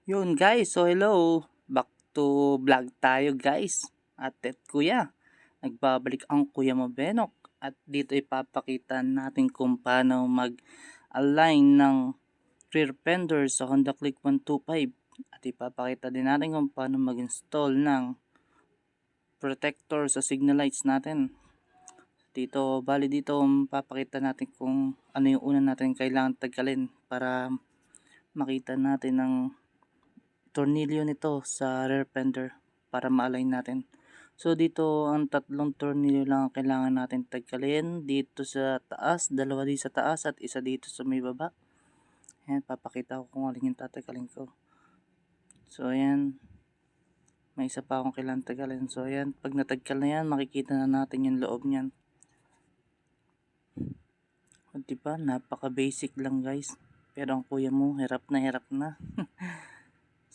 Yun guys, so hello. Back to vlog tayo guys. At kuya, nagbabalik ang kuya mo Benok. At dito ipapakita natin kung paano mag-align ng rear fender sa Honda Click 125. At ipapakita din natin kung paano mag-install ng protector sa signal lights natin. Dito papakita natin kung ano yung una natin kailangan tanggalin para makita natin ng tornilyo nito sa rear fender para ma-align natin. So dito ang tatlong tornilyo lang ang kailangan natin tanggalin. Dito sa taas, dalawa dito sa taas at isa dito sa may baba. Ayan, papakita ko kung alin yung tatanggalin ko. So ayan, may isa pa akong kailangan tanggalin. So ayan, pag natanggal na yan, makikita na natin yung loob niyan. O diba, napaka basic lang guys. Pero ang kuya mo, hirap na.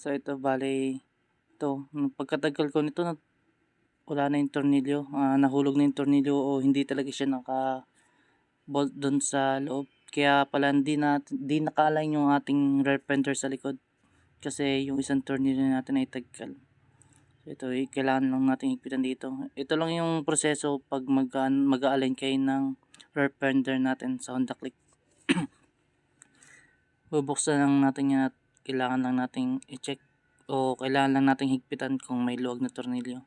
So ito bale, nung pagkatagal ko nito, wala na yung tornilyo, nahulog na yung tornilyo o hindi talaga siya naka-bolt doon sa loob. Kaya pala di naka-align yung ating rear fender sa likod. Kasi yung isang tornilyo natin ay tagkal. So ito, kailangan lang natin higpitan dito. Ito lang yung proseso pag mag-align kayo ng rear fender natin sa Honda Click. Bubuksan lang natin yan at kailangan lang nating i-check o kailangan lang nating higpitan kung may luwag na tornilyo.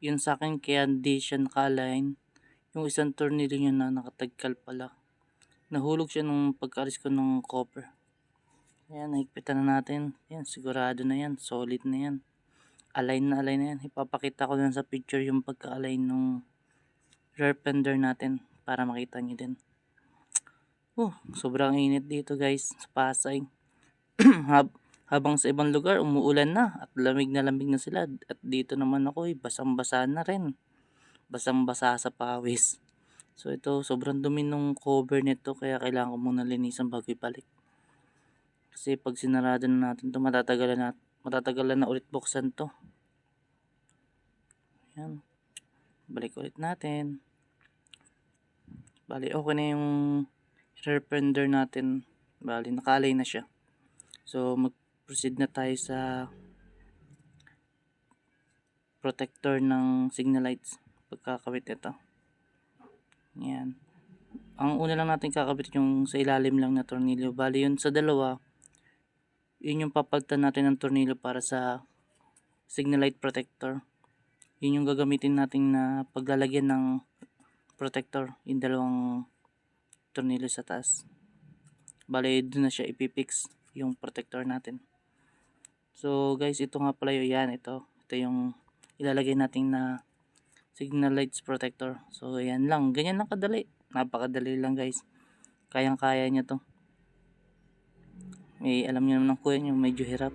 Yun sa akin kaya di siya naka-align. Yung isang tornilyo niya na nakatagkal pala. Nahulog siya nung pagkaalis ko ng cover. Ayan, nahigpitan na natin. Yan, sigurado na yan. Solid na yan. Align na yan. Ipapakita ko lang sa picture yung pagka-align ng rear fender natin para makita nyo din. Sobrang init dito guys sa Pasay. Habang sa ibang lugar umuulan na at lamig na sila. At dito naman ako basang-basa na rin. Basang-basa sa pawis. So ito, sobrang dumi nung cover nito kaya kailangan ko muna linisan bago ibalik. Kasi pag sinarado na natin ito, matatagalan na ulit buksan to. Yan. Balik ulit natin. Bali, okay na yung rear fender natin. Bali, nakalay na siya. So, mag-proceed na tayo sa protector ng signal lights. Pagkakabit ito. Yan. Ang una lang natin kakabit yung sa ilalim lang na tornilyo. Bali, yun sa dalawa, yun yung papalitan natin ng tornilyo para sa signal light protector. Yun yung gagamitin natin na paglalagyan ng protector, yung dalawang tornilyo sa taas. Bale, doon na siya ipipix yung protector natin. So guys, ito nga pala yan. Ito yung ilalagay natin na signal lights protector. So yan lang, ganyan lang kadali. Napakadali lang guys. Kayang-kaya niya to. Alam niyo naman ng kuya niyo, medyo hirap.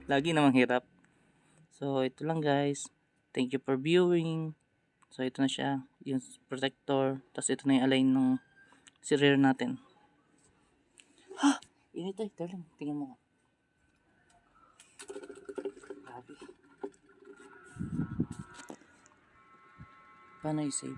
Lagi namang hirap. So ito lang guys. Thank you for viewing. So ito na siya, yung protector. Tapos ito na yung align ng si rear natin. Init ay, darling. Tingnan mo. Grabe. Paano i-save?